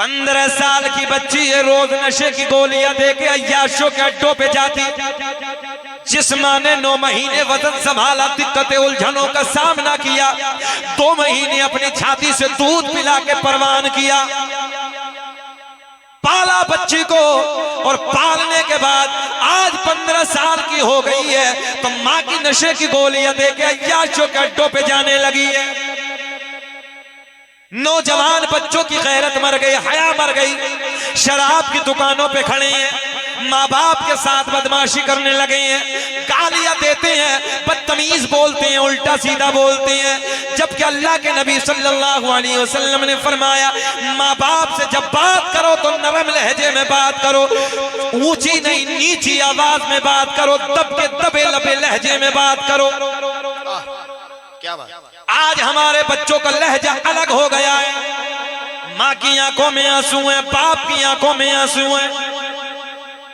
15 साल की बच्ची ये रोज नशे की गोलियां दे के अय्याशों के अड्डों पे जाती। जिस मां ने 9 महीने वजन संभाला, दिक्कतें उलझनों का सामना किया, 2 महीने अपनी छाती से दूध पिला के परवान किया, पाला बच्ची को, और पालने के बाद आज 15 साल की हो गई है तो मां की नशे की गोलियां दे के अय्याशों के अड्डों पे जाने लगी है। नौजवान बच्चों की गैरत मर गई, हया मर गई, शराब की दुकानों पे खड़े हैं, माँ बाप के साथ बदमाशी करने लगे हैं, गालियां देते हैं, बदतमीज बोलते हैं, उल्टा सीधा बोलते हैं। जबकि अल्लाह के नबी सल्लल्लाहु अलैहि वसल्लम ने फरमाया, माँ बाप से जब बात करो तो नरम लहजे में बात करो, ऊंची नहीं नीची आवाज में बात करो, दबके दबे लबे लहजे में बात करो। क्या बात। आज हमारे बच्चों का लहजा अलग हो गया है। माँ की आंखों में आंसू है, बाप की आंखों में आंसू है,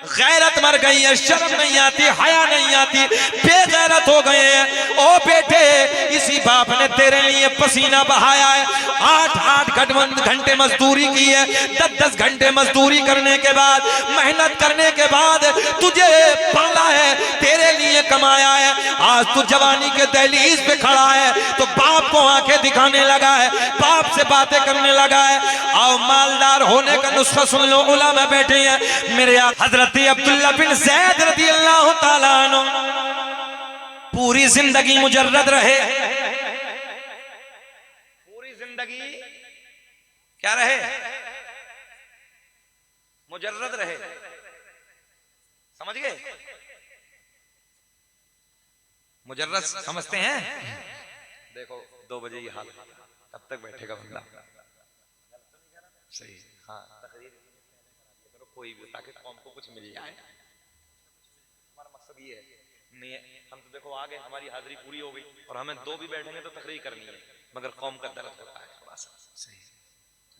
गैरत मर गई है, शर्म नहीं आती, हया नहीं आती, बेगैरत हो गए हैं। ओ बेटे, इसी बाप ने तेरे लिए पसीना बहाया है, 8-8 घंटे मजदूरी की है, 10-10 घंटे मजदूरी करने के बाद, मेहनत करने के बाद तुझे पाला है, तेरे लिए कमाया है। आज तू जवानी के दहलीज पे खड़ा है तो बाप को आंखें दिखाने लगा है, बाप से बातें करने लगा है। आओ मालदार होने का नुस्खा सुन लो, उलमा बैठे हैं। मेरे हजरत अब्दुल्ला बिन ज़ैद रज़ियल्लाहु ताला अन्हु पूरी जिंदगी मुजर्रद रहे, पूरी जिंदगी क्या रहे, मुजर्रद रहे। समझ गए? मुजर्रद समझते हैं? देखो 2 बजे ये हाल, कब तक बैठेगा बंदा? सही, हाँ, तकरीर करो कोई भी, ताकि कौम को कुछ मिल जाए। हमारा मकसद ये है, नहीं हम तो देखो आगे हमारी हाजिरी पूरी हो गई और हमें 2 भी बैठेंगे तो तकरीर करनी है, मगर कौम का दर्द होता है थोड़ा सा। सही,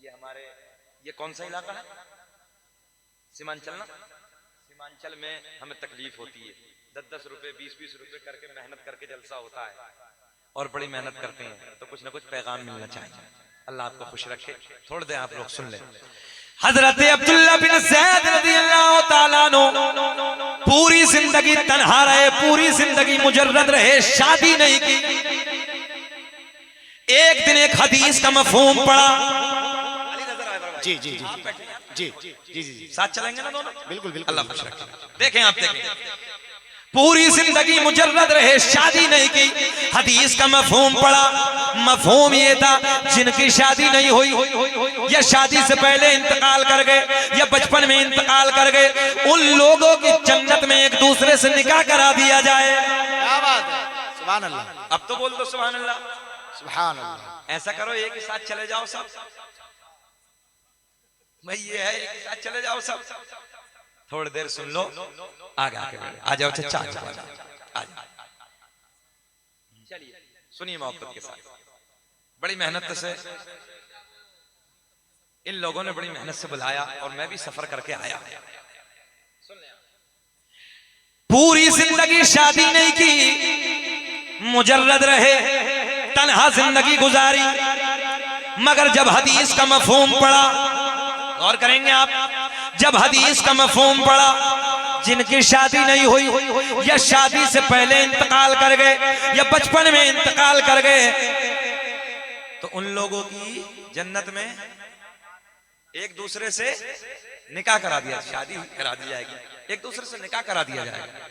ये हमारे, ये कौन सा इलाका है? सीमांचल ना? सीमांचल में हमें तकलीफ होती है, 10-10 रुपए 20-20 रुपए करके मेहनत करके जलसा होता है और बड़ी मेहनत करते हैं, तो कुछ ना कुछ पैगाम मिलना चाहिए। अल्लाह आपको खुश रखे। थोड़ी देर आप लोग सुन लें। हजरत अब्दुल्ला बिन ज़ैद रज़ियल्लाहु ताला अन्हु पूरी जिंदगी तन्हा रहे, पूरी जिंदगी मुजर्रद रहे, शादी नहीं की। एक दिन एक हदीस का मफहूम पड़ा। जी जी जी जी जी जी, साथ चलेंगे ना दोनों? बिल्कुल बिल्कुल। अल्लाह खुश रखे। देखें आप, देखें, पूरी जिंदगी मुजर्रद रहे, शादी नहीं की। हदीस का मफहूम पड़ा। मफहूम ये था, जिनकी शादी नहीं हुई या शादी से पहले इंतकाल कर गए या बचपन में इंतकाल कर गए, उन लोगों की जन्नत में एक दूसरे से निकाह करा दिया जाए। क्या बात है, सुभान अल्लाह। अब तो बोल दो सुभान अल्लाह, सुभान अल्लाह। ऐसा करो, एक ही साथ चले जाओ सब। भाई ये है, एक ही साथ चले जाओ सब। थोड़ी देर सुन लो, आगे आके आ जाओ चचा, चलिए सुनिए मोहब्बत के साथ। बड़ी मेहनत से इन लोगों ने बड़ी मेहनत से बुलाया और मैं भी सफर करके आया। पूरी जिंदगी शादी नहीं की, मुजर्रद रहे, तन्हा जिंदगी गुजारी। मगर जब हदीस का मफहूम पड़ा, गौर करेंगे आप, जब हदीस का मफहूम पड़ा, जिनकी शादी नहीं हुई या शादी से पहले इंतकाल कर गए या बचपन में इंतकाल कर गए, तो उन लोगों की जन्नत में एक दूसरे से निकाह करा दिया, शादी करा दी जाएगी, एक दूसरे से निकाह करा दिया जाएगा।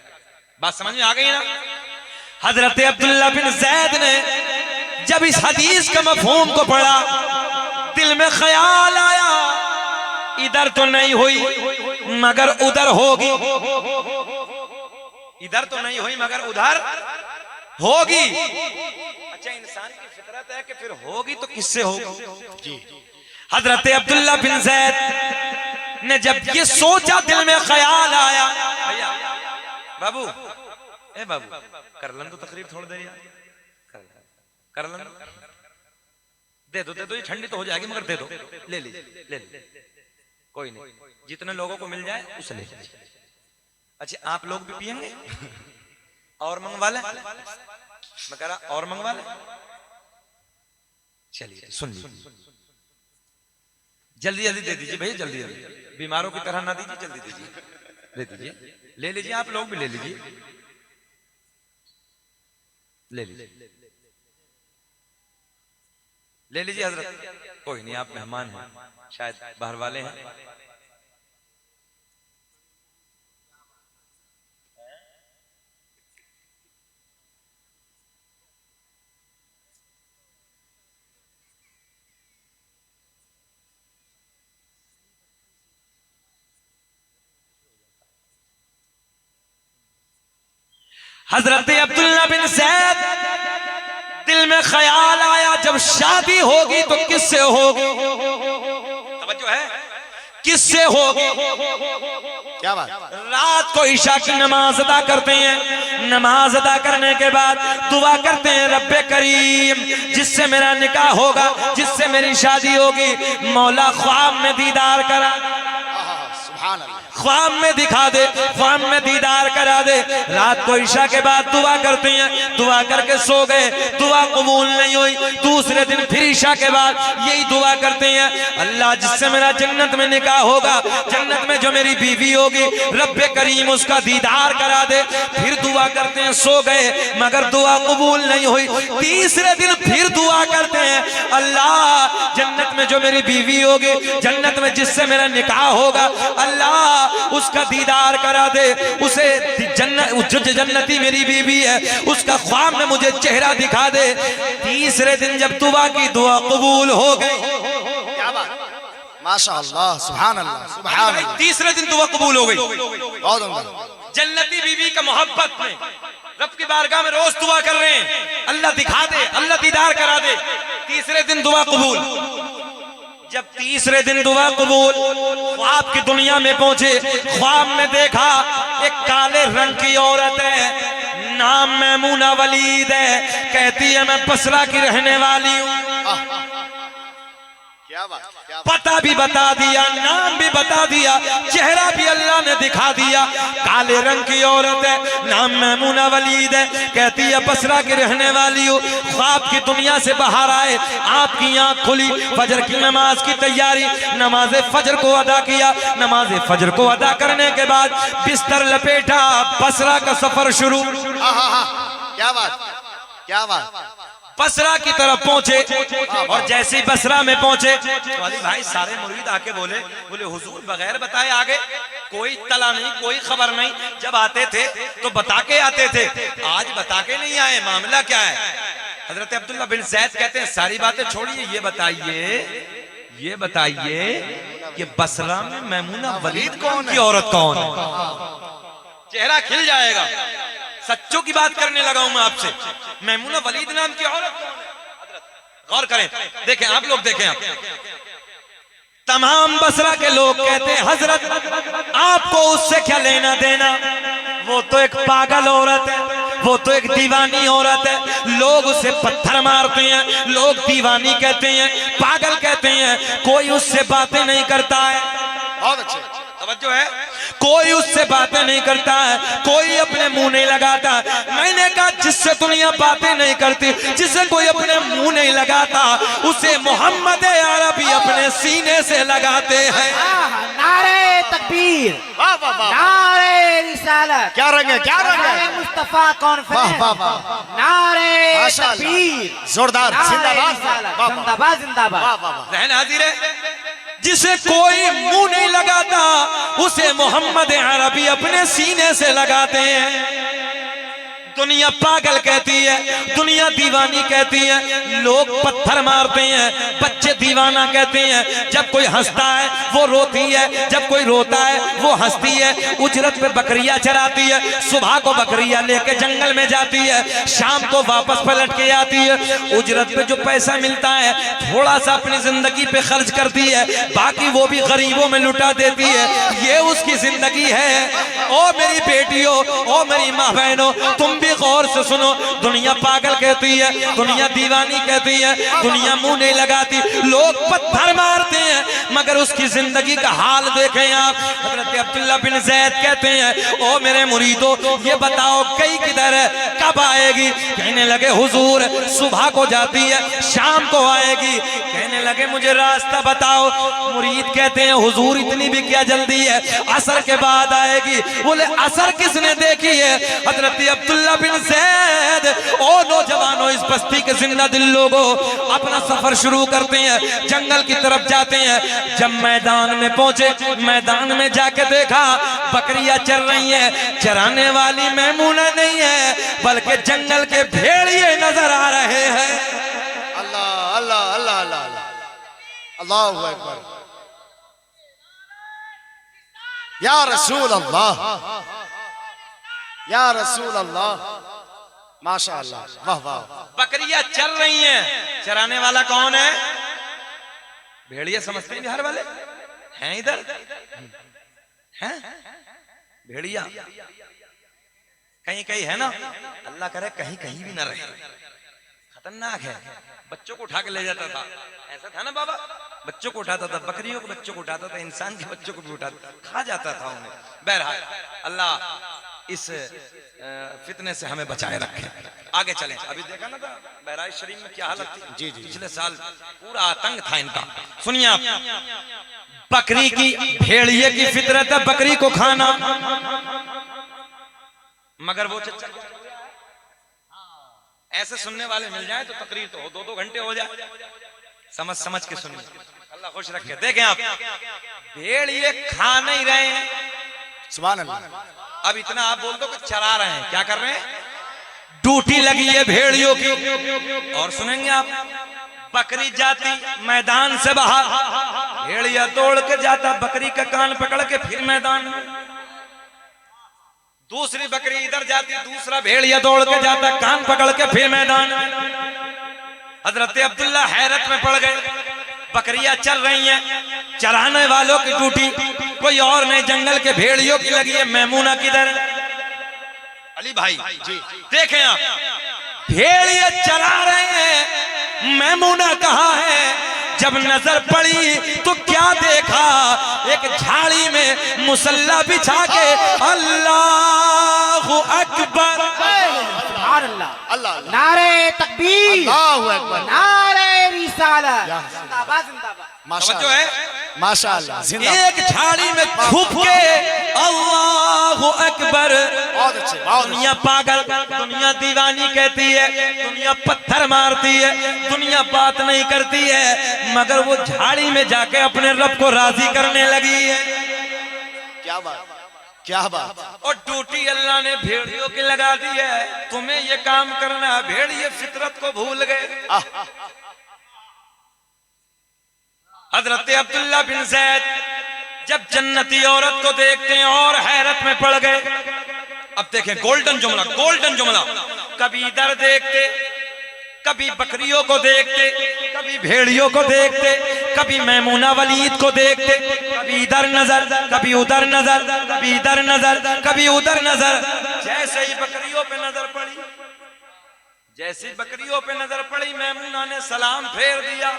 बात समझ में आ गई ना? हजरत अब्दुल्ला बिन ज़ैद ने जब इस हदीस का मफहूम को पढ़ा, दिल में ख्याल आया, इधर तो नहीं हुई मगर उधर होगी, इधर तो नहीं हुई मगर उधर होगी। अच्छा, इंसान की फितरत है कि फिर होगी तो किससे होगी? जी। हजरत अब्दुल्ला बिन ज़ैद ने जब ये सोचा, दिल में ख्याल आया, भैया बाबू, ए बाबू, कर लन तो तकरीर थोड़ी देर यार, कर लन, दे दो, ये ठंडी तो हो जाएगी मगर दे दो, ले लीजिए, ले लीजिए, कोई नहीं, जितने लोगों को मिल जाए उसे ले लीजिए। अच्छा, आप लोग भी पियेंगे? और मंगवा ले? मैं कह रहा और मंगवा ले। चलिए सुन लीजिए, जल्दी जल्दी दे दीजिए भैया, जल्दी जल्दी, बीमारों की तरह ना दीजिए, जल्दी दीजिए, दे दीजिए, ले लीजिए, आप लोग भी ले लीजिए, ले लीजिए, ले लीजिए हजरत, कोई नहीं, आप मेहमान हैं, शायद बाहर वाले हैं। हजरत अब्दुल्ला बिन ज़ैद, दिल में ख्याल आया जब शादी होगी तो किससे होगी, तवज्जो है, किससे होगी। क्या बात। रात को ईशा की नमाज अदा करते हैं, नमाज अदा करने के बाद दुआ करते हैं, रब्बे करीम जिससे मेरा निकाह होगा, जिससे मेरी शादी होगी, मौला ख्वाब में दीदार करा, सुभान अल्लाह, ख्वाब में दिखा दे, ख्वाब में दीदार करा दे। रात को ईशा के बाद दुआ करते हैं, दुआ करके सो गए, दुआ कबूल नहीं हुई। दूसरे दिन फिर ईशा के बाद यही दुआ करते हैं, अल्लाह जिससे मेरा जन्नत में निकाह होगा, जन्नत में जो मेरी बीवी होगी, रब्बे करीम उसका दीदार करा दे। फिर दुआ करते हैं, सो गए, मगर दुआ कबूल नहीं हुई। तीसरे दिन फिर दुआ करते हैं, अल्लाह जन्नत में जो मेरी बीवी होगी, जन्नत में जिससे मेरा निकाह होगा, अल्लाह उसका दीदार करा दे, उसे जो जन्नती मेरी बीवी है उसका ख्वाब में मुझे चेहरा दिखा दे। तीसरे दिन जब दुआ की, दुआ कबूल हो गई। क्या बात, माशाअल्लाह, सुभान अल्लाह, सुभान अल्लाह। तीसरे दिन दुआ कबूल हो गई। बहुत उम्दा। जन्नती बीवी का मोहब्बत में रब की बारगाह में रोज दुआ कर रहे हैं, अल्लाह दिखा दे, अल्लाह दीदार करा दे। तीसरे दिन दुआ कबूल। जब तीसरे दिन दुआ कबूल, ख्वाब की दुनिया में पहुंचे, ख्वाब में देखा एक काले रंग की औरत है, नाम मैमूना वलीद है, कहती है मैं बसरा की रहने वाली हूँ। क्या बात, क्या बात। पता भी बता दिया, नाम भी बता दिया, चेहरा भी अल्लाह ने दिखा दिया। काले रंग की औरत है, नाम मैमूना वलीद है, कहती है बसरा की रहने वाली हूँ। ख्वाब की दुनिया से बाहर आए, आपकी आंख खुली, फजर की नमाज की तैयारी, नमाज फजर को अदा किया। नमाज फजर को अदा करने के बाद बिस्तर लपेटा, बसरा का सफर शुरू। क्या बात, क्या बात। बसरा की तरफ पहुंचे, और जैसे ही बसरा में पहुंचे, तो अली भाई सारे मुरीद आके बोले हुजूर बगैर बताए आगे, कोई तला नहीं, कोई खबर नहीं। जब आते थे तो बता के आते थे, आज बता के नहीं आए, मामला क्या है। हजरत अब्दुल्ला बिन ज़ैद कहते हैं सारी बातें छोड़िए, ये बताइए कि बसरा में मैमूना वलीद कौन की औरत कौन है। चेहरा खिल जाएगा, सच्चों की बात करने लगा हूं मैं आपसे। मैमूना वलीद नाम की औरत कौन है, गौर करें, देखें आप लोग, देखें आप। तमाम बसरा के लोग कहते हैं हजरत आपको उससे क्या लेना देना, वो तो एक पागल औरत है, वो तो एक दीवानी औरत है। लोग उसे पत्थर मारते हैं, लोग दीवानी कहते हैं, पागल कहते हैं, कोई उससे बातें नहीं करता है। बहुत अच्छे, तवज्जो है, कोई उससे बातें नहीं करता है, कोई अपने मुंह नहीं लगाता। मैंने कहा जिससे दुनिया बातें नहीं करती, जिसे कोई अपने मुंह नहीं लगाता, उसे मोहम्मद अरबी अपने सीने से लगाते हैं। नारे तकबीर, वाह वाह वाह, नारे रिसालत, क्या रंग है, क्या रंग नारे है। मुस्तफा कॉन्फ्रेंस, वाह वाह वाह, नारे माशाअल्लाह, तकबीर, जोरदार, नारे जिंदाबाद, रिसालत, वाह वाह, जिंदाबाद जिंदाबाद। वाह वाह वाह। रहन हाजिर है, जिसे कोई मुंह नहीं लगाता, उसे मोहम्मद अरबी अपने सीने से लगाते हैं। दुनिया पागल कहती है, दुनिया दीवानी कहती है, लोग पत्थर मारते हैं, बच्चे दीवाना कहते हैं। जब कोई हंसता है वो रोती है, जब कोई रोता है वो हंसती है। उजरत पे बकरियां चराती है, सुबह को बकरियां लेके जंगल में जाती है, शाम को वापस पलट के आती है। उजरत पे जो पैसा मिलता है थोड़ा सा अपनी जिंदगी पे खर्च करती है, बाकी वो भी गरीबों में लुटा देती है। ये उसकी जिंदगी है। ओ मेरी बेटियों, ओ मेरी माँ बहनों, तुम गौर से सुनो, दुनिया पागल कहती है, दुनिया दीवानी कहती है, दुनिया मुंह नहीं लगाती। लोग पत्थर मारते हैं, मगर उसकी जिंदगी का हाल देखें आप। हजरत अब्दुल्ला बिन ज़ैद कहते हैं, ओ मेरे मुरीदो, ये बताओ कई किधर है, कब आएगी? कहने लगे हुजूर सुबह को जाती है, शाम को आएगी। कहने लगे मुझे रास्ता बताओ। मुरीद कहते हैं हुजूर इतनी भी क्या जल्दी है, असर के बाद आएगी। बोले असर किसने देखी है? हजरत अब्दुल्ला बिन ज़ैद। ओ नौजवानों, इस बस्ती के जिंदा दिल लोगों, अपना सफर शुरू करते हैं, जंगल की तरफ जाते हैं। जब मैदान में पहुंचे, मैदान में जाके देखा बकरियां चर रही हैं। चराने वाली मैमूना नहीं है, बल्कि जंगल के भेड़िए नजर आ रहे हैं। अल्लाह अल्लाह अल्लाह अल्लाह अल्लाहु अकबर। या रसूल अल्लाह, या रसूल अल्लाह, माशा अल्लाह, वाह वाह। बकरियां चर रही हैं, चराने वाला कौन है? भेड़िया समझते हैं बिहार वाले हैं, इधर हैं भेड़िया। कहीं कहीं है ना, अल्लाह करे कहीं कहीं भी ना रहे, खतरनाक है। बच्चों को उठा के ले जाता था, ऐसा था ना बाबा, बच्चों को उठाता था, बकरियों को बच्चों को उठाता था, इंसान के बच्चों को भी उठाता, खा जाता था उन्हें। बहरहाल अल्लाह इस फितने से हमें बचाए रखे। आगे चलें। अभी देखा ना था बहराइच शरीफ में क्या हालत थी। जी जी, पिछले साल पूरा आतंक था इनका। सुनिए आप, बकरी की, भेड़िए की फितरत है बकरी को खाना, मगर वो चच्चा ऐसे सुनने वाले मिल जाए तो तकरीर तो हो, 2-2 घंटे हो जाए। समझ समझ के सुनिए, अल्लाह खुश रखे। देखें आप, भेड़िए खा नहीं रहे हैं, सुभान अल्लाह। अब इतना आप बोल दो कि चरा रहे हैं। क्या कर रहे हैं? ड्यूटी लगी है भेड़ियों की। और सुनेंगे आप, बकरी जाती मैदान से बाहर, भेड़िया दौड़ के जाता, बकरी का कान पकड़ के फिर मैदान में। दूसरी बकरी इधर जाती, दूसरा भेड़िया दौड़ के जाता, कान पकड़ के फिर मैदान में। हजरत अब्दुल्ला हैरत में पड़ गए, बकरियां चल रही हैं, चराने वालों की ड्यूटी कोई और नहीं, जंगल के भेड़ियों की लगी है। मैमूना किधर? अली भाई जी देखें आप, भेड़िए चरा रहे हैं, मैमूना कहाँ है? जब नजर पड़ी तो क्या देखा? एक झाड़ी में मुसल्ला बिछा के, अल्लाहु अकबर, अल्लाह, नारे तकबीर, अल्लाहु अकबर, नारे रिसालत, जिंदाबाद जिंदाबाद। जो है माशाअल्लाह, जिंदाबाद। एक झाड़ी में छुप के अल्लाहु अकबर। बहुत अच्छे, बहुत दुनिया पागल, दुनिया दीवानी कहती है, दुनिया पत्थर मारती है, दुनिया बात नहीं करती है, मगर वो झाड़ी में जाके अपने रब को राजी करने लगी है। क्या बात, क्या बात। और ड्यूटी अल्लाह ने भेड़ियों की लगा दी है, तुम्हें ये काम करना है। भेड़िए फितरत को भूल गए। हजरत अब्दुल्ला बिन ज़ैद जब जन्नती औरत को देखते हैं और हैरत में पड़ गए। अब देखें गोल्डन जुमला, गोल्डन जुमला। कभी इधर देखते, कभी बकरियों को देखते, कभी भेड़ियों को देखते, कभी मैमूना वलीद को देखते, कभी इधर नजर, कभी उधर नजर, कभी इधर नजर, कभी उधर नजर। जैसे ही बकरियों पे नजर पड़ी, जैसी बकरियों पे नजर पड़ी, मैमूना ने सलाम फेर दिया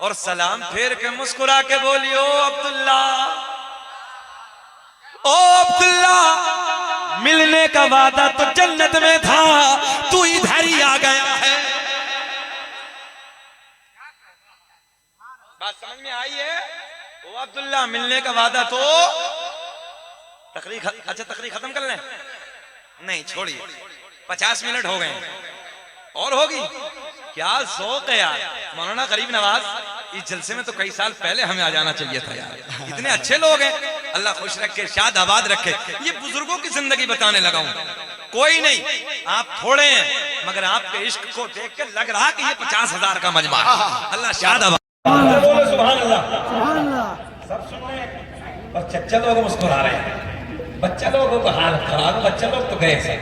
और सलाम फेर के मुस्कुरा के बोली, ओ अब्दुल्ला, ओ अब्दुल्ला, मिलने का वादा तो जन्नत में था, तू इधर ही आ गया है। बात समझ में आई है? ओ अब्दुल्ला, मिलने का वादा तो तकरीर, अच्छा तकरीर खत्म कर लें? नहीं छोड़िए, 50 मिनट हो गए और होगी। क्या शौक है यार। मौलाना गरीब नवाज, इस जलसे में तो कई साल पहले हमें आ जाना चाहिए था यार। इतने अच्छे लोग हैं, अल्लाह खुश रखे, शाद आबाद रखे। ये बुजुर्गों की जिंदगी बताने लगा हूं, कोई नहीं, आप थोड़े हैं, मगर आपके इश्क को देख के लग रहा कि ये 50,000 का मजमा है। अल्लाह शाद आबाद। सुभान अल्लाह, सब सुन रहे हैं, बस चच्चा लोग मुस्कुरा रहे हैं, बच्चा लोगों का हाल खराब, बच्चा लोग तो गए से।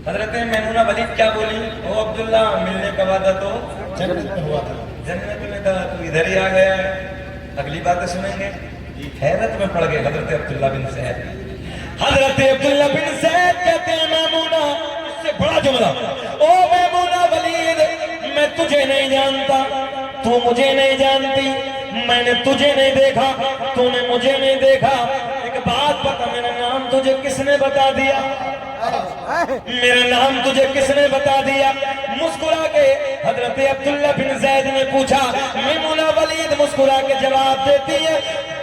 हजरत मैमूना वलीद क्या बोली? ओ अब्दुल्ला, मिलने का वादा तो जन्नत में हुआ था, जन्नत में था, तू इधर ही आ गया है। अगली बातें सुनेंगे। हैरत में पड़ गए हजरत अब्दुल्ला बिन ज़ैद। हजरत अब्दुल्ला बिन ज़ैद कहते हैं मैमूना, इससे बड़ा जुमला, ओ मैमूना वलीद, मैं तुझे नहीं जानता, तू मुझे नहीं जानती, मैंने तुझे नहीं देखा, तूने मुझे नहीं देखा। एक बात बता, मेरा नाम तुझे किसने बता दिया? मेरा नाम तुझे किसने बता दिया? मुस्कुरा के हजरत अब्दुल्ला बिन जैद ने पूछा। मैमुना वलीद मुस्कुरा के जवाब देती है,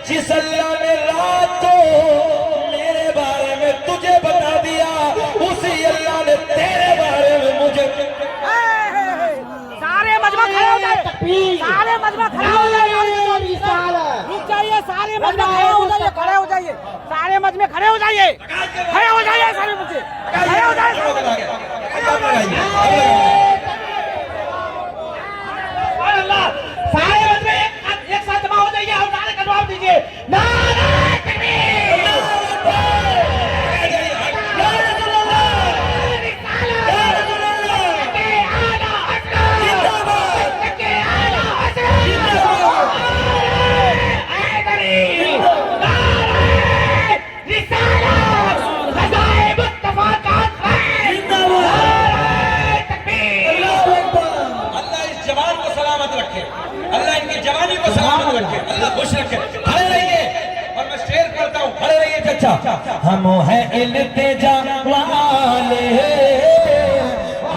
जिस अल्लाह ने रात को मेरे बारे में तुझे बता दिया, उसी अल्लाह ने तेरे बारे में मुझे। सारे मजमा खड़े हो जाए, सारे मजमा खड़े हो जाए, रुक जाइए, सारे मजमा खड़े हो जाइए, खड़े हो जाइए, सारे मजमे खड़े हो जाइए, खड़े हो जाइए, सारे बच्चे खड़े हो जाइए, सारे मजमे एक साथ जमा हो जाइए और नारे का जवाब दीजिए। नारे तकबीर, खुश रखे। खड़े रहिए और मैं शेर करता हूँ, खड़े रहिए चचा। हम है इल्तिजा वाले,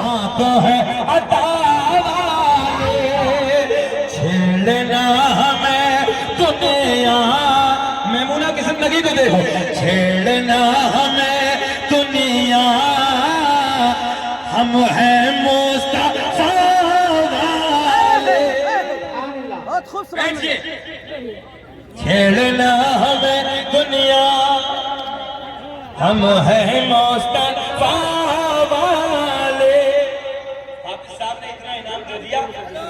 आप है अता वाले, छेड़ना हमें दुनिया, मैमुना की जिंदगी को देखो, छेड़ना हमें दुनिया, हम है मुस्तफा वाले। छेड़ना हमें दुनिया, हम है मुस्तफा वाले। हाफिज साहब ने इतना इनाम दे दिया,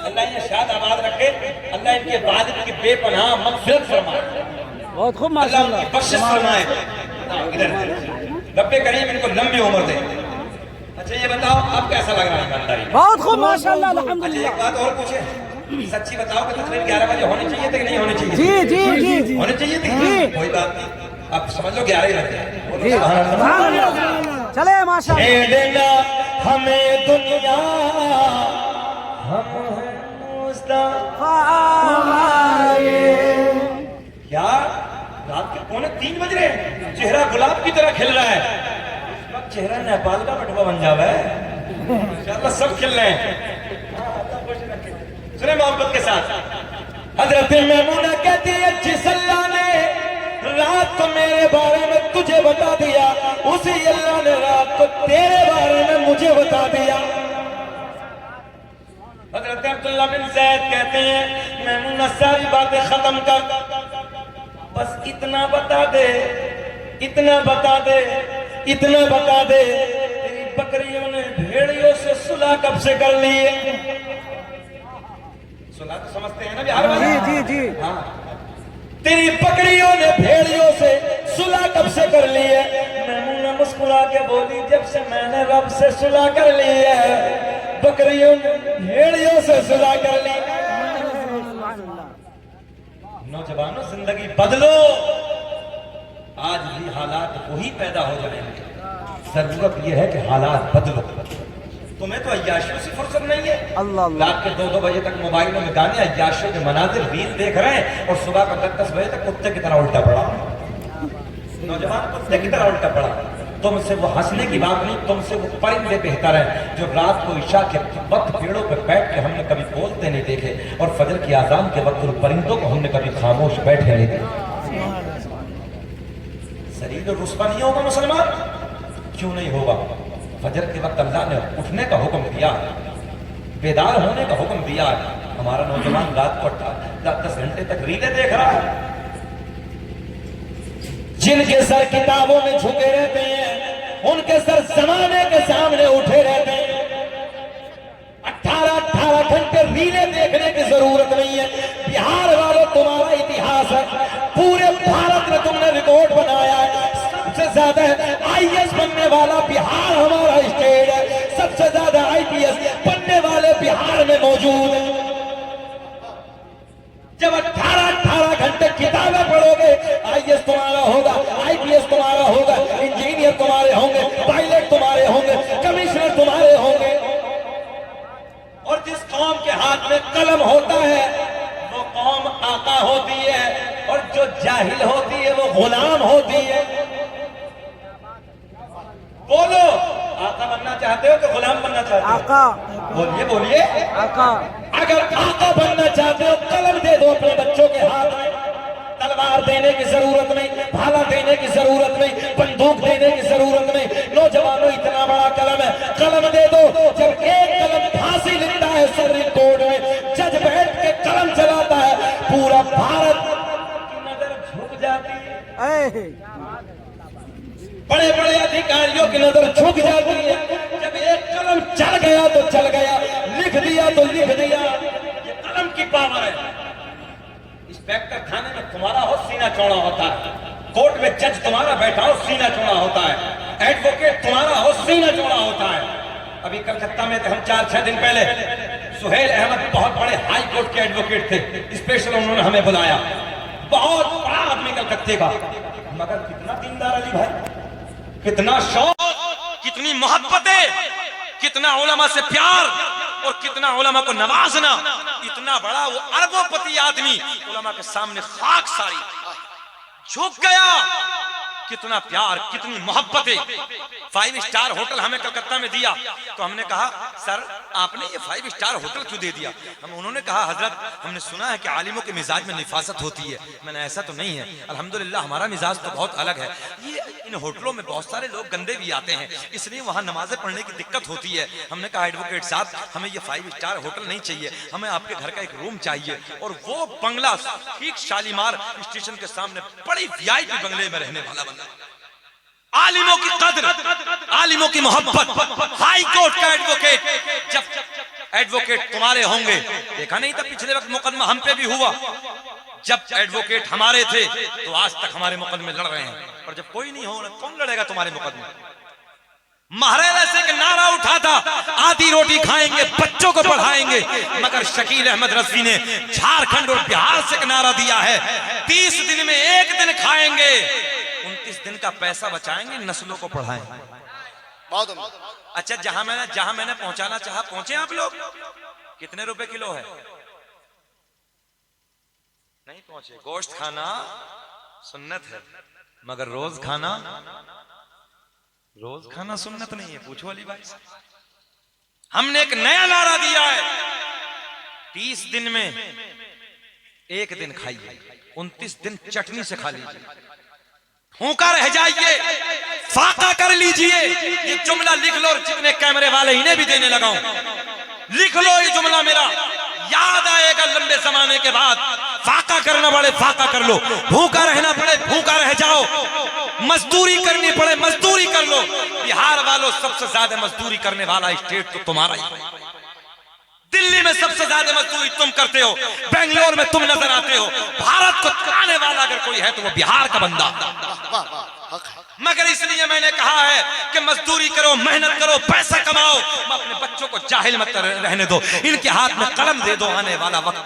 अल्लाह इन्हें शाद आबाद रखे, अल्लाह इनके वालिद की बेपनाह मग़फ़िरत फरमाए, बहुत खूब अल्लाह उनकी बख्शिश फरमाए। इधर रब्बे करीम इनको लंबी उम्र दे। अच्छा ये बताओ, अब कैसा लग रहा है ईमानदारी? बहुत खूब माशाअल्लाह, अल्हम्दुलिल्लाह। एक बात और पूछे, सच्ची बताओ कि तकरीर 11 बजे होनी चाहिए थी कि नहीं होनी चाहिए? जी जी जी जी होनी चाहिए थी। कोई बात नहीं, अब समझ लो 11 ही लग जी। चले माशाअल्लाह। छेड़ना हमें दुनिया, हम हैं मुस्तफा। क्या रात के 2:45 बज रहे हैं, चेहरा गुलाब की तरह खिल रहा है। चेहरा नेपाल का बटुआ बन जावा है, इंशाअल्लाह सब खिल रहे हैं। सुने मोहब्बत के साथ, हजरत मैमुना कहती है, जिस अल्लाह ने रात को मेरे बारे में तुझे बता दिया, उसी अल्लाह ने रात को तेरे बारे में मुझे बता दिया। हजरत अब्दुल्ला बिन ज़ैद कहते हैं, मैमुना सारी बातें खत्म कर, बस इतना बता दे, इतना बता दे, इतना बता दे, तेरी बकरियों ने भेड़ियों से सुलह कब से कर ली है? सुलह तो समझते हैं ना बिहार वाले? जी जी जी। हाँ, तेरी बकरियों ने भेड़ियों से सुलह कब से कर ली है? मैमुना मुस्कुरा के बोली, जब से मैंने रब से सुलह कर ली है, बकरियों ने भेड़ियों से सुलह कर ली। नौजवानों, जिंदगी बदलो, आज भी हालात वही पैदा हो जाएंगे। जरूरत यह है कि हालात बदलो। तुम्हें तो अय्याशियों से फुर्सत नहीं है। अल्लाह रात के 2-2 बजे तक मोबाइलों में गाने, अय्याशियों के मनाजिर, रील देख रहे हैं, और सुबह को 10-10 बजे तक कुत्ते की तरह उल्टा पड़ा। नौजवान कुत्ते की तरह उल्टा पड़ा। तुमसे वो हंसने की बात नहीं, तुमसे वो परिंदे बेहतर है जो रात को इशा के वक्त पेड़ों पर बैठ के हमने कभी बोलते नहीं देखे, और फजर की आजान के वक्त उन परिंदों को हमने कभी खामोश बैठे नहीं देखे। शरीर रुस्वा नहीं होगा मुसलमान? क्यों नहीं होगा? फजर के वक्त अल्लाह ने उठने का हुक्म दिया, बेदार होने का हुक्म दिया। हमारा नौजवान रात को 10 घंटे तक रीलें देख रहा है। जिनके सर किताबों में झुके रहते हैं, उनके सर जमाने के सामने उठे रहते हैं। 18 घंटे रीलें देखने की जरूरत नहीं है। बिहार वालों, तुम्हारा इतिहास है, पूरे भारत में तुमने रिकॉर्ड बनाया है। सबसे ज्यादा IAS बनने वाला बिहार हमारा स्टेट है, सबसे ज्यादा IPS बनने वाले बिहार में मौजूद है। जब 18 घंटे किताबें पढ़ोगे, IAS तुम्हारा होगा, IPS तुम्हारा होगा, इंजीनियर तुम्हारे होंगे, पायलट तुम्हारे होंगे, कमिश्नर तुम्हारे होंगे। और जिस कौम के हाथ में कलम होता है वो कौम आका होती है, और जो जाहिल होती है वो गुलाम होती है। बोलो, आका बनना चाहते हो कि गुलाम बनना चाहते हो? आका। बोलिए बोलिए। आका। अगर आका बनना चाहते हो कलम दे दो अपने बच्चों के हाथ में। तलवार देने की जरूरत नहीं, भाला देने की जरूरत नहीं, बंदूक देने की जरूरत नहीं। नौजवानों, इतना बड़ा कलम है, कलम दे दो। जब एक कलम फांसी लिखता है सुप्रीम कोर्ट में, जज बैठ के कलम चलाता है, पूरा भारत की नजर झुक जाती है। बड़े बड़े अधिकारियों की नजर झुक जाती है। जब एक कलम चल गया तो चल गया, लिख दिया तो लिख दिया। ये कलम की पावर है। इंस्पेक्टर थाने में तुम्हारा हो सीना चौड़ा होता है, कोर्ट में जज तुम्हारा बैठा हो सीना चौड़ा होता है, एडवोकेट तुम्हारा हो सीना चौड़ा होता है। अभी कलकत्ता में हम 4-6 दिन पहले सुहेल अहमद बहुत बड़े हाई कोर्ट के एडवोकेट थे, स्पेशल उन्होंने हमें बुलाया। बहुत बड़ा आदमी कलकत्ते का, मगर कितना दीनदार अली भाई, कितना शौक, कितनी मोहब्बतें, कितना उलमा से प्यार और कितना उलमा को नवाजना। इतना बड़ा वो अरबोपति आदमी उलमा के सामने खाक सारी झुक गया। कितना प्यार, कितनी मोहब्बतें। 5 स्टार होटल हमें कलकत्ता में दिया तो हमने कहा सर आपने ये 5 स्टार होटल क्यों दे दिया? उन्होंने कहा हजरत हमने सुना है कि आलिमों के मिजाज में निफासत होती है। मैंने ऐसा तो नहीं है, अल्हम्दुलिल्लाह हमारा मिजाज तो बहुत अलग है। ये इन होटलों में बहुत सारे लोग गंदे भी आते हैं, इसलिए वहाँ नमाजें पढ़ने की दिक्कत होती है। हमने कहा एडवोकेट साहब हमें ये 5 स्टार होटल नहीं चाहिए, हमें आपके घर का एक रूम चाहिए, और वो बंगला ठीक शालीमार स्टेशन के सामने बड़ी VIP बंगले में रहने वाला बंदा। आलिमों की कद्र, आलिमों की मोहब्बत, हाई कोर्ट का एडवोकेट। जब एडवोकेट तुम्हारे होंगे, देखा नहीं था पिछले वक्त मुकदमा हम पे भी हुआ, जब एडवोकेट हमारे थे तो आज तक हमारे मुकदमे लड़ रहे हैं, और जब कोई नहीं हो कौन लड़ेगा तुम्हारे मुकदमे? महाराजा से एक नारा उठा था, आधी रोटी खाएंगे बच्चों को पढ़ाएंगे, मगर शकील अहमद रज़वी ने झारखंड और बिहार से एक नारा दिया है, 30 दिन में एक दिन खाएंगे, 29 दिन का पैसा बचाएंगे, नस्लों को पढ़ाएंगे। अच्छा, जहां मैंने पहुंचाना चाहा पहुंचे आप लोग? कितने रुपए किलो है? नहीं पहुंचे। गोश्त खाना सुन्नत है, मगर रोज खाना सुन्नत नहीं है। पूछो अली भाई से। हमने एक नया नारा दिया है, 30 दिन में एक दिन खाइए, 29 दिन चटनी से खा लीजिए, भूखा रह जाइए, फाका कर लीजिए। ये जुमला लिख लो, जितने कैमरे वाले इन्हें भी देने लगाऊं, लिख लो ये जुमला, मेरा याद आएगा लंबे जमाने के बाद। फाका करना पड़े फाका कर लो, भूखा रहना पड़े भूखा रह जाओ, मजदूरी करनी पड़े मजदूरी कर लो। बिहार वालों सबसे ज्यादा मजदूरी करने वाला स्टेट तो तुम्हारा ही। दिल्ली में सबसे ज्यादा मजदूरी तुम करते हो, बेंगलोर में तुम नजर आते हो। भारत को चलाने वाला अगर कोई है तो वो बिहार का बंदा। मगर इसलिए मैंने कहा है कि मजदूरी करो, मेहनत करो, पैसा कमाओ, अपने बच्चों को जाहिल मत रहने दो, इनके हाथ में कलम दे दो। आने वाला वक्त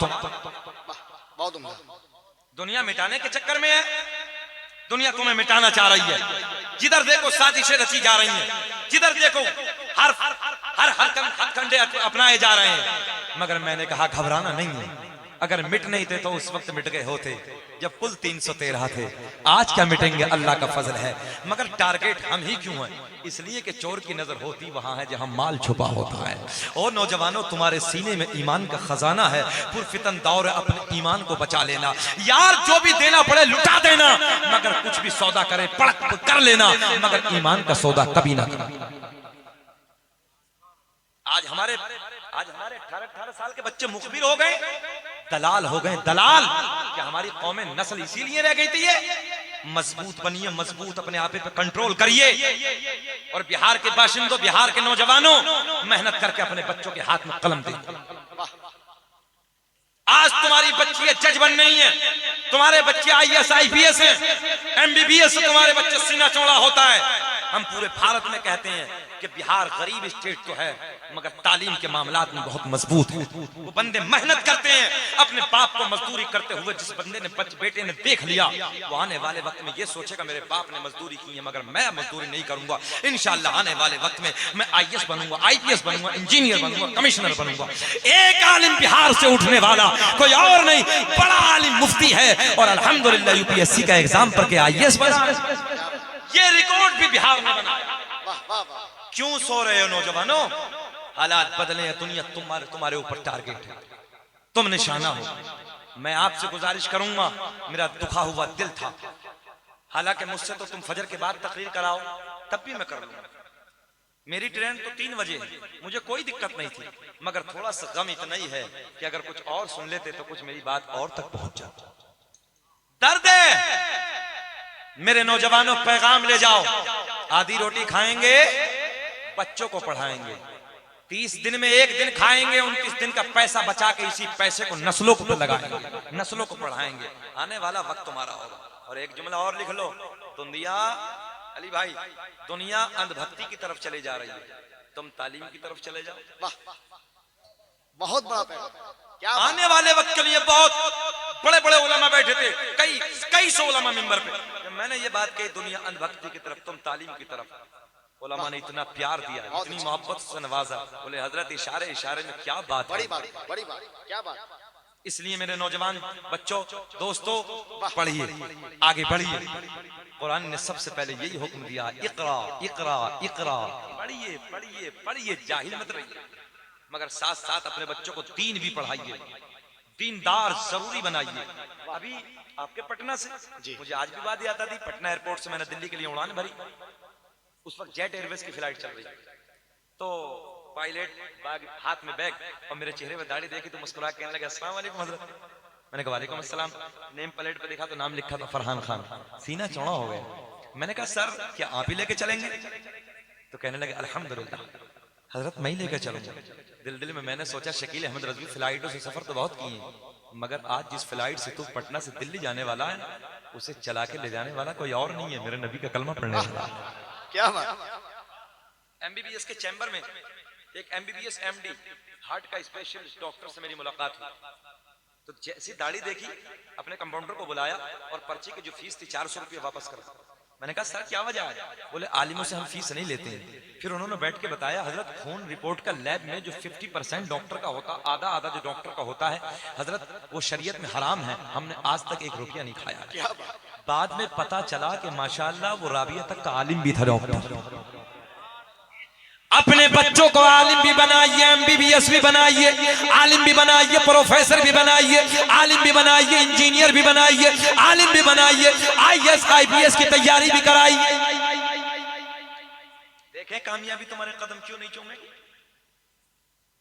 दुनिया मिटाने के चक्कर में है, दुनिया तुम्हें मिटाना चाह रही है। जिधर देखो साजिशें रची जा रही हैं, जिधर देखो हर हथकंडे अपनाए जा रहे हैं। मगर मैंने कहा घबराना नहीं है, अगर मिट नहीं थे तो उस वक्त मिट गए होते जब कुल 313 थे। आज क्या मिटेंगे, अल्लाह का फजल है। मगर टारगेट हम ही क्यों हैं? इसलिए कि चोर की नजर होती वहां है जहां माल छुपा होता है। और नौजवानों, तुम्हारे सीने में ईमान का खजाना है, पुरफितन दौर अपने ईमान को बचा लेना। यार जो भी देना पड़े लुटा देना, मगर कुछ भी सौदा करे पड़क कर लेना, मगर ईमान का सौदा कभी ना करना। आज हमारे 18 साल के बच्चे मुखबिर हो गए, दलाल हो गए, दलाल। क्या हमारी कौमें नस्ल इसीलिए रह गई थी? ये मजबूत बनिए, मजबूत अपने आप पे कंट्रोल करिए। और बिहार के बाशिंदों, बिहार के नौजवानों, मेहनत करके अपने बच्चों के हाथ में कलम दे। आज तुम्हारी बच्ची जज बन नहीं है, तुम्हारे बच्चे IAS IPS हैं, MBBS से तुम्हारे बच्चे सीना चौड़ा होता है। हम पूरे भारत में कहते हैं कि बिहार गरीब स्टेट तो है मगर तालीम के मामलात में बहुत मजबूत है। वो बंदे मेहनत करते हैं, अपने बाप को मजदूरी करते हुए जिस बंदे ने बेटे ने देख लिया, वो आने वाले वक्त में ये सोचेगा मेरे बाप ने मजदूरी की है मगर मैं मजदूरी नहीं करूंगा। इंशाअल्लाह आने वाले वक्त में मैं IAS बनूंगा, IPS बनूंगा, इंजीनियर बनूंगा, कमिश्नर बनूंगा। एक आलिम बिहार से उठने वाला कोई और नहीं, बड़ा आलिम मुफ्ती है और अल्हम्दुलिल्लाह UPSC का एग्जाम पर के IAS बना। ये रिकॉर्ड भी बिहार में बनाया। क्यों सो रहे हो नौजवानों? हालात बदले, दुनिया तुम्हारे ऊपर टारगेट है, तुम निशाना हो। मैं आपसे गुजारिश करूंगा, मेरा दुखा हुआ दिल था, हालांकि मुझसे तो तुम फजर के बाद तकरीर कराओ तब भी मैं कर लूंगा। मेरी ट्रेन तो 3 बजे, मुझे कोई दिक्कत नहीं थी, मगर थोड़ा सा गम इतना ही है कि अगर कुछ और सुन लेते तो कुछ मेरी बात और तक पहुंच जाती। दर्द है मेरे नौजवानों, पैगाम ले जाओ। आधी रोटी खाएंगे, बच्चों को पढ़ाएंगे, 30 दिन में 1 दिन खाएंगे, 29 दिन का पैसा बचा के इसी पैसे को नस्लों को लगाएंगे, नस्लों को पढ़ाएंगे। आने वाला वक्त तुम्हारा होगा। और एक जुमला और लिख लो, दुनिया अली भाई, दुनिया अंधभक्ति की तरफ चली जा रही है, तुम तालीम की तरफ चले जाओ। वाह, बहुत बड़ा क्या आने वाले वक्त के लिए बहुत बड़े बड़े उलमा बैठे थे, कई सौ उलमा मिंबर पे। जब मैंने ये बात कही दुनिया अंधभक्ति की तरफ, तुम तालीम की तरफ, उलमा ने इतना प्यार दिया, इतनी मोहब्बत से नवाजा। बोले हजरत इशारे में क्या बात, बड़ी बात, क्या बात। इसलिए मेरे नौजवान बच्चों, दोस्तों, पढ़िए, आगे बढ़िए। कुरान ने सबसे पहले यही हुक्म दिया, इकरा इकरा इकरा, पढ़िए पढ़िए पढ़िए, जाहिल मत रहिए, मगर साथ साथ अपने बच्चों को दीन भी पढ़ाइए, दीनदार जरूरी बनाइए। अभी आपके पटना से मुझे आज भी बात याद आती, पटना एयरपोर्ट से मैंने दिल्ली के लिए उड़ान भरी, उस वक्त जेट एयरवेज की फ्लाइट चल रही, तो पायलट हाथ में बैग और मेरे चेहरे में दाढ़ी देखी तो मुस्कुरा के कहने लगे अस्सलाम वालेकुम हजरत। मैंने कहा वालेकुम अस्सलाम। नेम प्लेट पे देखा तो नाम लिखा था फरहान खान, सीना चौड़ा हो गया। मैंने कहा सर क्या आप ही लेके चलेंगे? तो कहने लगे अल्हम्दुलिल्लाह हजरत मैं ही लेकर चलूंगा। दिल में मैंने सोचा शकील अहमद रज़वी फ्लाइटों से सफर तो बहुत किए हैं, मगर आज जिस फ्लाइट से तू पटना से दिल्ली जाने वाला है उसे चला के ले जाने वाला कोई और नहीं है, मेरे नबी का कलमा पढ़ने वाला। क्या बात। MBBS के चैम्बर में एक MBBS MD हार्ट का स्पेशलिस्ट डॉक्टर से मेरी मुलाकात हुई, तो जैसी दाढ़ी देखी अपने कंपाउंडर को बुलाया और पर्ची की जो फीस थी 400 रुपये वापस कर। मैंने कहा सर क्या वजह है? बोले आलिमों से हम फीस नहीं लेते हैं। फिर उन्होंने बैठ के बताया हजरत खून रिपोर्ट का लैब में जो 50% डॉक्टर का होता, आधा जो डॉक्टर का होता है हजरत वो शरीयत में हराम है, हमने आज तक 1 रुपया नहीं खाया। बाद में पता चला कि माशाअल्लाह वो राबिया तक का आलिम भी था डॉक्टर। अपने बच्चों को आलिम भी बनाइए, MBBS भी बनाइए, आलिम भी बनाइए, प्रोफेसर भी बनाइए, आलिम भी बनाइए, इंजीनियर भी बनाइए, आलिम भी बनाइए, IAS IPS की तैयारी भी कराइए। देखें कामयाबी तुम्हारे कदम क्यों नहीं चूमेगी।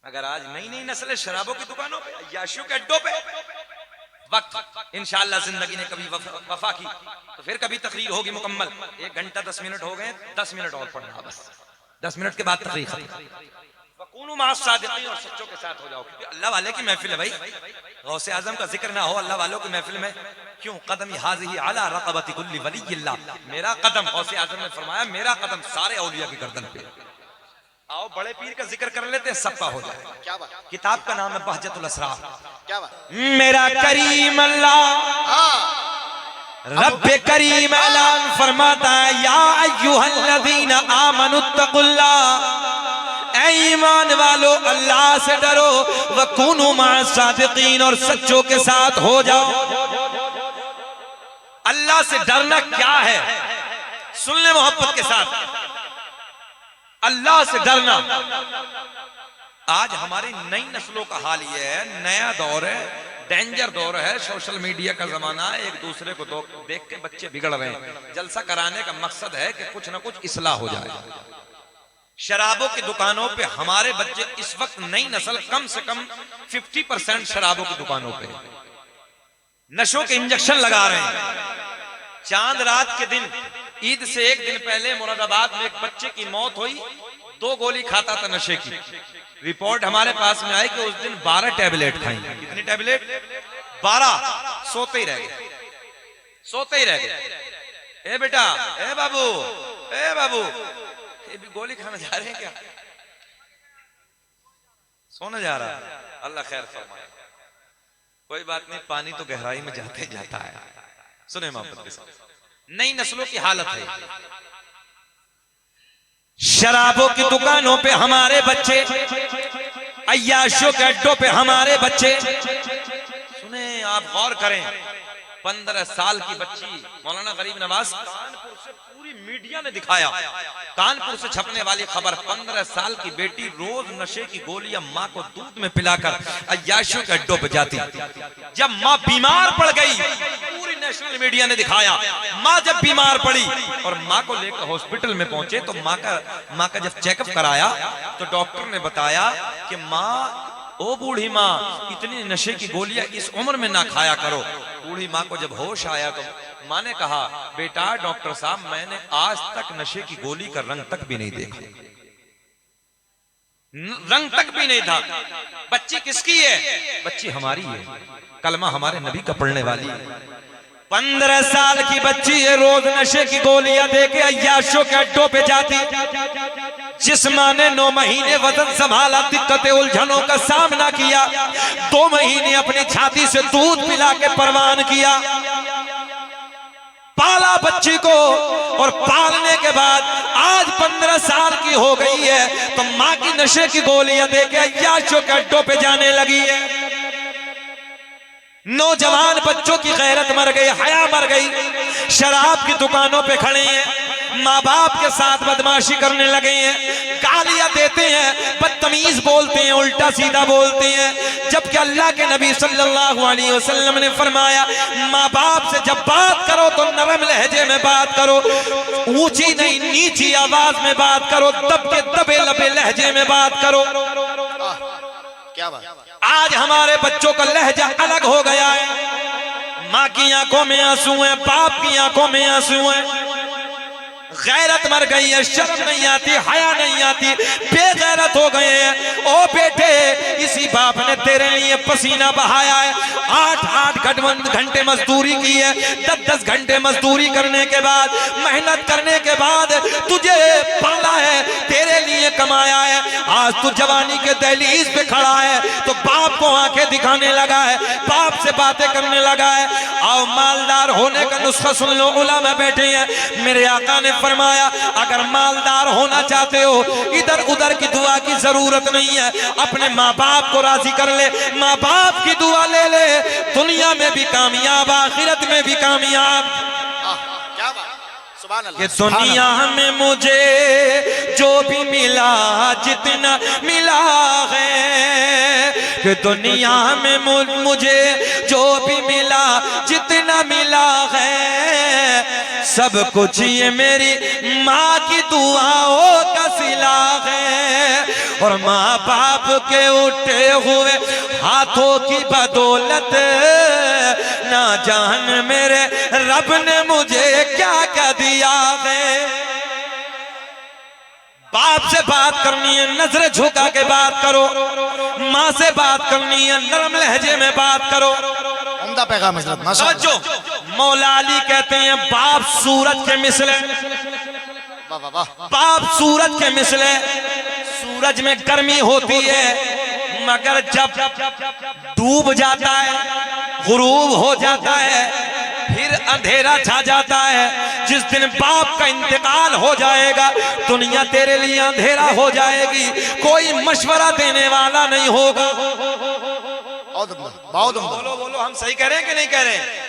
अगर आज नई नई नस्लें शराबों की दुकानों पे, याशियों के अड्डों पे, वक्त इंशाअल्लाह जिंदगी ने कभी वफा की तो फिर कभी तकरीर होगी मुकम्मल। 1 घंटा 10 मिनट हो गए, 10 मिनट और पढ़ना, बस 10 मिनट के बाद तकरीर वकूनु माअ सादिकीन, और सच्चों के साथ हो जाओ, क्योंकि अल्लाह वाले की महफिल है भाई। गौसे आजम का जिक्र ना हो अल्लाह वालों की महफिल में क्यों? कदमी हाज़िही अला रक़बति कुल्ली वलिय्यिल्लाह, मेरा कदम, गौसे आजम ने फरमाया मेरा कदम सारे औलिया की गर्दन पे। आओ बड़े पीर का जिक्र कर लेते हैं, सबका हो जाए। क्या बात। किताब का नाम है बहजतुल असरार। क्या बात। मेरा करीम अल्लाह रब्बे करीम ऐलान फरमाता है, या अय्युहल्लज़ीना आमनुत्तकुल्लाह, ऐ ईमान वालो अल्लाह से डरो, वकुनु माअ सादिकीन, और सच्चों के साथ हो जाओ। अल्लाह से डरना क्या है? सुन ले मोहब्बत के साथ, अल्लाह से डरना। आज हमारी नई नस्लों का हाल ये है, नया दौर है, डेंजर दौर है, सोशल मीडिया का जमाना है, एक दूसरे को देख के बच्चे बिगड़ रहे हैं। जलसा कराने का मकसद है कि कुछ ना कुछ इस्लाह हो जाए। शराबों की दुकानों पे हमारे बच्चे इस वक्त, नई नस्ल कम से कम 50% शराबों की दुकानों पे नशों के इंजेक्शन लगा रहे हैं। चांद रात के दिन, ईद से 1 दिन पहले मुरादाबाद में एक बच्चे की मौत हुई, 2 गोली खाता था नशे की। रिपोर्ट हमारे पास में आई कि उस दिन 12 टैबलेट खाई। कितनी टैबलेट? 12। सोते ही रह गए, सोते ही रह गए। ए बेटा, ए बाबू, ए बाबू, ये भी गोली खाने जा रहे हैं क्या? सोने जा रहा है? अल्लाह खैर फरमाए। कोई बात नहीं, पानी तो गहराई में जाते ही जाता है। सुने मोहब्बत के साथ, नई नस्लों की हालत है। शराबों की दुकानों पे हमारे बच्चे, अय्याशों के अड्डों पे हमारे बच्चे। सुने, आप गौर करें, 15 साल की बच्ची मौलाना गरीब नवाज, कानपुर से पूरी मीडिया ने दिखाया, कानपुर से छपने वाली खबर, 15 साल की बेटी रोज नशे की गोलियां मां को दूध में पिलाकर अय्याशों के अड्डों पे जाती। जब मां बीमार पड़ गई, पूरी नेशनल मीडिया ने दिखाया, मां जब बीमार पड़ी और मां को लेकर हॉस्पिटल में पहुंचे तो मां का जब चेकअप कराया तो डॉक्टर ने बताया कि मां, ओ बूढ़ी माँ, इतनी नशे की गोलियां इस उम्र में ना खाया करो। बूढ़ी माँ को जब होश आया तो माँ ने कहा, बेटा डॉक्टर साहब, मैंने आज तक नशे की गोली का रंग तक भी नहीं देखा, रंग तक भी नहीं था। बच्ची किसकी है? बच्ची हमारी है, कलमा हमारे नबी का पढ़ने वाली है। 15 साल की बच्ची है, रोज नशे की गोलियां देके अय्याशों के अड्डों पे जाती। जिस मां ने 9 महीने वजन संभाला, दिक्कतें उलझनों का सामना किया, 2 महीने अपनी छाती से दूध पिला के परवान किया, पाला बच्ची को, और पालने के बाद आज 15 साल की हो गई है तो मां की नशे की गोलियां देके अय्याशों के अड्डों पे जाने लगी है। नौजवान बच्चों की गैरत मर गई, हया मर गई, शराब की दुकानों पे खड़े हैं, माँ बाप के साथ बदमाशी करने लगे हैं, गालियां देते हैं, बदतमीज बोलते हैं, उल्टा सीधा बोलते हैं। जबकि अल्लाह के नबी सल्लल्लाहु अलैहि वसल्लम ने फरमाया, माँ बाप से जब बात करो तो नरम लहजे में बात करो, ऊंची नहीं नीची आवाज में बात करो, दबके दबे लबे लहजे में बात करो। क्या बात। आज हमारे बच्चों का लहजा अलग हो गया है। माँ की आंखों में आंसू है, बाप की आंखों में आंसू है, गैरत मर गई है, शर्म नहीं आती, हया नहीं आती, बेगैरत हो गए हैं। ओ बेटे, इसी बाप ने तेरे लिए पसीना बहाया है, 8-8 घंटे मजदूरी की है, 10-10 घंटे मजदूरी करने के बाद, मेहनत करने के बाद तुझे पाला है, तेरे लिए कमाया है। आज तू जवानी के दहलीज पे खड़ा है तो बाप को आंखें दिखाने लगा है, बाप से बातें करने लगा है। आओ, मालदार होने का नुस्खा सुन लो, उलमा बैठे हैं। मेरे आका ने फरमाया, अगर मालदार होना चाहते हो, इधर उधर की दुआ की जरूरत नहीं है, अपने माँ बाप को राजी कर ले, माँ बाप की दुआ ले ले, दुनिया में भी कामयाब, आखिरत में भी कामयाब। क्या बात, सुभान अल्लाह। ये दुनिया में मुझे जो भी मिला, जितना मिला है, कि दुनिया में मुझे जो भी मिला, जितना मिला है, सब कुछ ये मेरी माँ की दुआओं का सिला है। और माँ बाप के उठे हुए हाथों की बदौलत, ना जान मेरे रब ने मुझे क्या क्या दिया है। बाप से बात करनी है, नजर झुका के बात करो, माँ से बात करनी है, नरम लहजे में बात करो। उम्दा पैगाम हज़रत, माशाअल्लाह। मौला अली कहते हैं, बाप सूरज के मिसले, वाह वाह वाह, बाप सूरज के मिसले। सूरज में गर्मी होती है, मगर जब डूब जाता है, गुरूब हो जाता है, फिर अंधेरा छा जाता है। जिस दिन बाप का इंतकाल हो जाएगा, दुनिया तेरे लिए अंधेरा हो जाएगी, कोई मशवरा देने वाला नहीं होगा। बोलो बोलो, हम सही कह रहे हैं कि नहीं कह रहे हैं?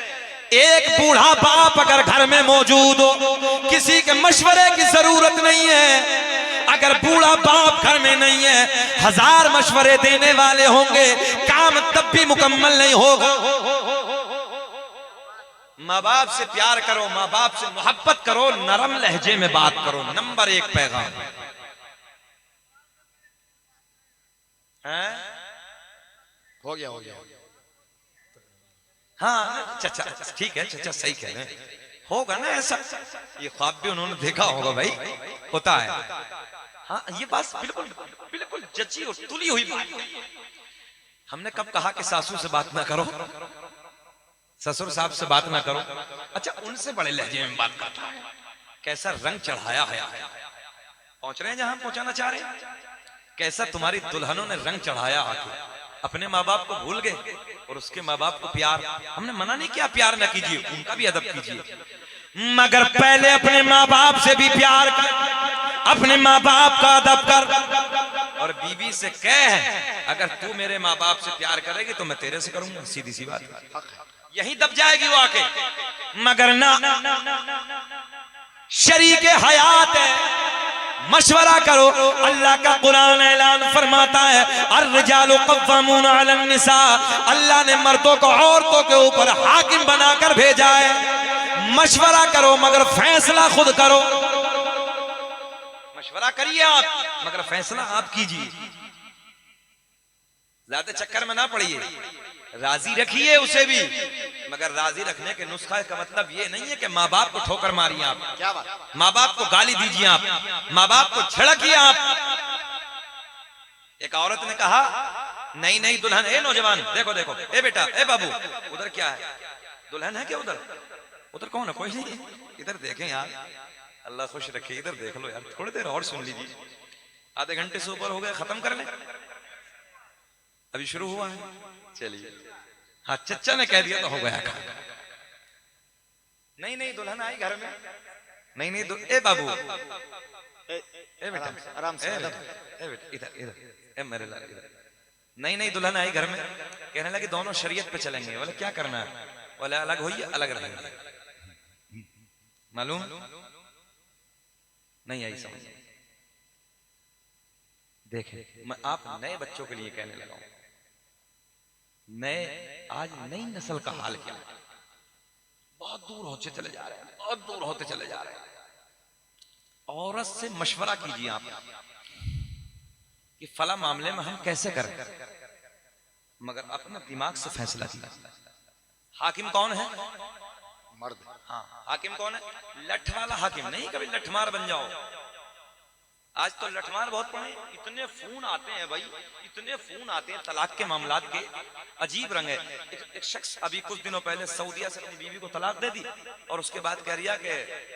एक बूढ़ा बाप अगर घर में मौजूद हो, किसी के मशवरे की जरूरत नहीं है। अगर बूढ़ा बाप घर में नहीं है, 1000 मशवरे देने वाले होंगे, काम तब भी मुकम्मल नहीं होगा। माँ बाप से प्यार करो, माँ बाप से मोहब्बत करो, नरम लहजे में बात करो। नंबर 1 पैगाम है। हो गया हो गया। हाँ चाचा, ठीक है चाचा, सही कह रहे हैं, होगा ना ऐसा। ये ख्वाब भी उन्होंने देखा होगा भाई, होता है। हाँ, ये बात बिल्कुल बिल्कुल जची और तुली हुई बात। हमने कब कहा कि सासू से बात ना करो, ससुर साहब से बात ना करो? अच्छा, उनसे बड़े लहजे में बात करता है। कैसा रंग चढ़ाया है। पहुंच रहे हैं जहां पहुंचाना चाह रहे हैं। कैसा तुम्हारी दुल्हनों ने रंग चढ़ाया आके, अपने माँ बाप को भूल गए और उसके माँ बाप को प्यार। हमने मना नहीं किया प्यार न कीजिए, उनका भी अदब कीजिए, मगर पहले अपने माँ बाप से भी प्यार कर, अपने माँ बाप का अदब कर। और बीवी से कह अगर तू मेरे माँ बाप से प्यार करेगी तो मैं तेरे से करूंगा, सीधी सी बात। यही दब जाएगी वो आके। मगर ना, शरीके हयात है, मशवरा करो। अल्लाह का कुरान ऐलान फरमाता है अर्रिजालु क़व्वामूना अलन निसा, अल्लाह ने मर्दों को औरतों के ऊपर हाकिम बनाकर भेजा है। मशवरा करो मगर फैसला खुद करो। मशवरा करिए आप मगर फैसला आप कीजिए, ज्यादा चक्कर में ना पड़िए। राजी रखिए उसे भी, मगर राजी रखने के नुस्खा का मतलब ये नहीं है कि माँ बाप को ठोकर मारिए आप, क्या बात, माँ बाप को गाली दीजिए आप, माँ बाप को झड़किए आप। एक औरत ने कहा नहीं नहीं दुल्हन, ए नौजवान देखो देखो, ए बेटा, ए बाबू, उधर क्या है, दुल्हन है क्या उधर? उधर कौन है? कोई नहीं, इधर देखें यार, अल्लाह खुश रखे, इधर देख लो यार, थोड़ी देर और सुन लीजिए। आधे घंटे से ऊपर हो गए, खत्म कर लें, अभी शुरू हुआ है। चलिए, हाँ चच्चा ने कह दिया तो हो गया। नहीं नहीं दुल्हन आई घर में, नहीं नहीं ए बाबू, ए बेटा आराम से, ए बेटा इधर इधर, ए मेरे लाल इधर। नहीं नहीं दुल्हन आई घर में, कहने लगी दोनों शरीयत पे चलेंगे। बोले क्या करना है? बोले अलग होइए, अलग रहेंगे। मालूम नहीं आई समझ। देखे मैं आप नए बच्चों के लिए कहने लगा हूं, नए आज नई नस्ल का हाल क्या है, बहुत दूर होते चले जा रहे हैं, बहुत दूर होते चले जा रहे हैं। औरत से मशवरा कीजिए आप कि फला मामले में हम कैसे करें, मगर अपना दिमाग से फैसला कीजिए। हाकिम कौन है? मर्द। हाँ हाकिम कौन है? लठ वाला हाकिम नहीं, कभी लठमार बन जाओ। आज तो लठमार बहुत पड़े, इतने फोन आते हैं भाई, इतने फोन आते हैं तलाक के मामलात के, अजीब रंग है। एक शख्स अभी कुछ दिनों पहले सऊदीया से अपनी बीवी को तलाक दे दी और उसके बाद कह रहा कि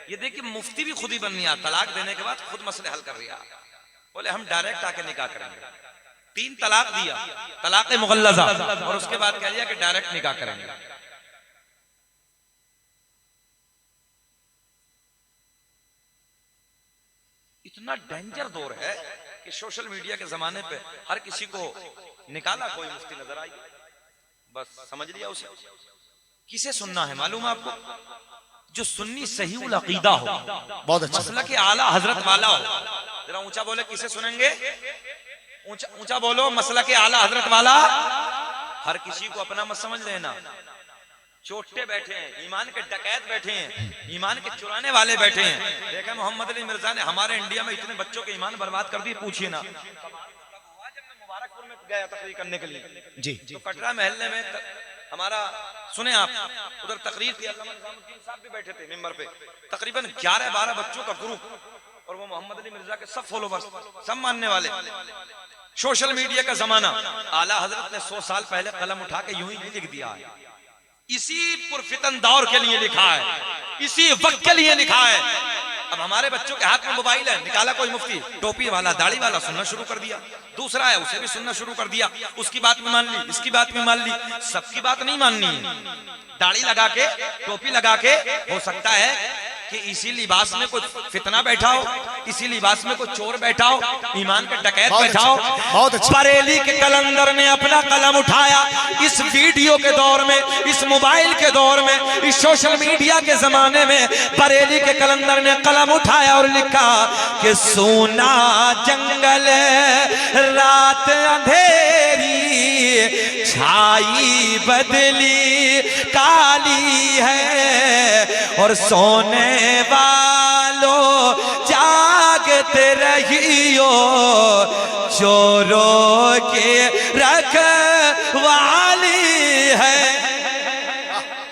ये देखिए मुफ्ती भी खुद ही बन रहा, तलाक देने के बाद खुद मसले हल कर रहा। बोले हम डायरेक्ट आके निकाह करेंगे। 3 तलाक दिया, तलाक मुगल्लज़ा, और उसके बाद कह दिया कि डायरेक्ट निकाह करेंगे। इतना डेंजर दौर है कि सोशल मीडिया के जमाने पे हर किसी को निकाला कोई मुफ्ती नजर आई, बस समझ लिया उसे। किसे सुनना है मालूम आपको? जो सुन्नी सही उल अकीदा हो, बहुत अच्छा, मसला के आला हजरत वाला हो। जरा ऊंचा बोले, किसे सुनेंगे? ऊंचा ऊंचा बोलो, मसला के आला हजरत वाला। हर किसी को अपना मत समझ लेना। चोटे बैठे हैं, ईमान के डकैत बैठे हैं, ईमान के चुराने वाले बैठे हैं। देखा मोहम्मद अली मिर्जा ने हमारे इंडिया में इतने बच्चों के ईमान बर्बाद कर दिए, पूछिए ना। जब मैं मुबारकपुर में गया तकरीर करने के लिए जी, तो कटरा महल्ले में हमारा सुने आप, उधर तकरीर थी, अल्लामा निजामुद्दीन साहब भी बैठे थे मिंबर पे, तकरीबन 11-12 बच्चों का ग्रुप, और वो मोहम्मद अली मिर्जा के सब फॉलोवर्स, सब मानने वाले। सोशल मीडिया का जमाना, आला हजरत ने 100 साल पहले कलम उठा के यूं ही लिख दिया है, इसी पुरफितन दौर के लिए लिखा है, इसी वक्त के लिए लिखा है। अब हमारे बच्चों के हाथ में मोबाइल है, निकाला कोई मुफ्ती, टोपी वाला दाढ़ी वाला सुनना शुरू कर दिया, दूसरा है उसे भी सुनना शुरू कर दिया, उसकी बात भी मान ली, इसकी बात भी मान ली। सबकी बात नहीं माननी है। दाढ़ी लगा के, टोपी लगा के, हो सकता है कि इसी लिबास में कोई फितना बैठा हो, इसी लिबास में कोई चोर बैठा हो, ईमान का डकैत बैठा हो। बहुत अच्छा। बरेली के कलंदर ने अपना कलम उठाया इस वीडियो के दौर में, इस मोबाइल के दौर में, इस सोशल मीडिया के जमाने में बरेली के कलंदर ने कलम उठाया और लिखा कि सोना जंगल रात अंधेरी, छाई बदली काली है, और सोने वालों जागते रहियो, चोरों के रखवाली है।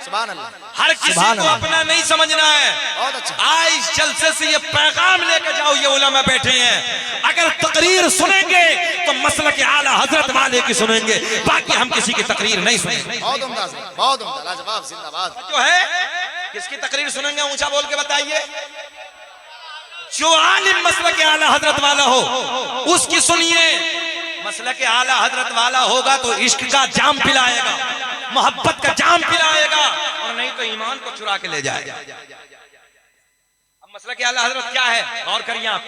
सुभान अल्लाह। हर किसी को अपना नहीं समझना है। बहुत अच्छा। आज इस जलसे से ये पैगाम लेकर जाओ, ये उलमा बैठे हैं, अगर तकरीर सुनेंगे तो मसला के आला हजरत वाले की सुनेंगे, बाकी हम किसी की तकरीर नहीं सुनेंगे। बहुत उम्दा, बहुत उम्दा, लाजवाब, जिंदाबाद। जो है किसकी तकरीर सुनेंगे? ऊंचा बोल के बताइए। जो आलिम मसलक के आला हजरत वाला हो उसकी सुनिए। मसलक के आला हजरत वाला होगा तो इश्क का जाम पिलाएगा, मोहब्बत का जाम पिलाएगा, और नहीं तो ईमान को चुरा के ले जाएगा। अब मसलक के आला हजरत क्या है, गौर करिए आप।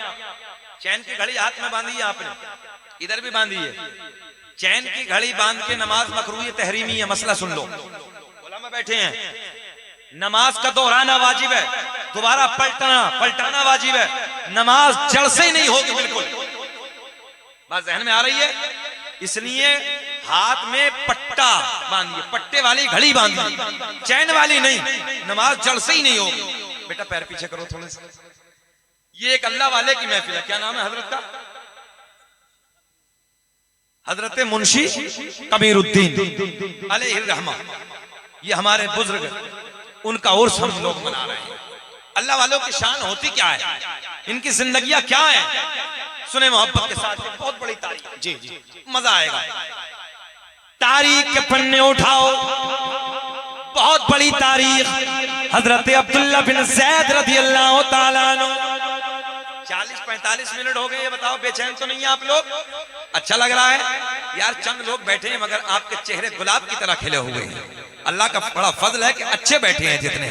चैन की घड़ी हाथ में बांधी है आपने, इधर भी बांधी है। चैन की घड़ी बांध के नमाज मकरूह तहरीमी है। मसला सुन लो, उलमा बैठे हैं। नमाज का दोहराना वाजिब है, दोबारा पलटाना वाजिब है। नमाज जड़ से ही नहीं होगी बिल्कुल। बात जहन में आ रही है? इसलिए हाथ में पट्टा बांधिए, पट्टे वाली घड़ी बांधिए, चैन वाली नहीं। नमाज जड़ से ही नहीं होगी। बेटा पैर पीछे करो थोड़े से। ये एक अल्लाह वाले की महफिल है। क्या नाम है हजरत का? हजरत मुंशी कबीरुद्दीन अलैहिर रहमा। ये हमारे बुजुर्ग, उनका उर्स हम लोग मना रहे हैं। अल्लाह वालों की शान होती क्या है, इनकी जिंदगियां क्या है, सुने मोहब्बत के साथ। बहुत बड़ी तारीख, जी जी मजा आएगा। तारीख के पन्ने उठाओ, बहुत बड़ी तारीख। हजरत अब्दुल्ला बिन ज़ैद रज़ियल्लाहु ताला अन्हु। 40-45 मिनट हो गए, ये बताओ बेचैन तो नहीं है आप लोग? अच्छा लग रहा है यार? चंद लोग बैठे हैं मगर आपके चेहरे गुलाब की तरह खिले हुए हैं। अल्लाह का बड़ा फजल है कि अच्छे बैठे हैं जितने।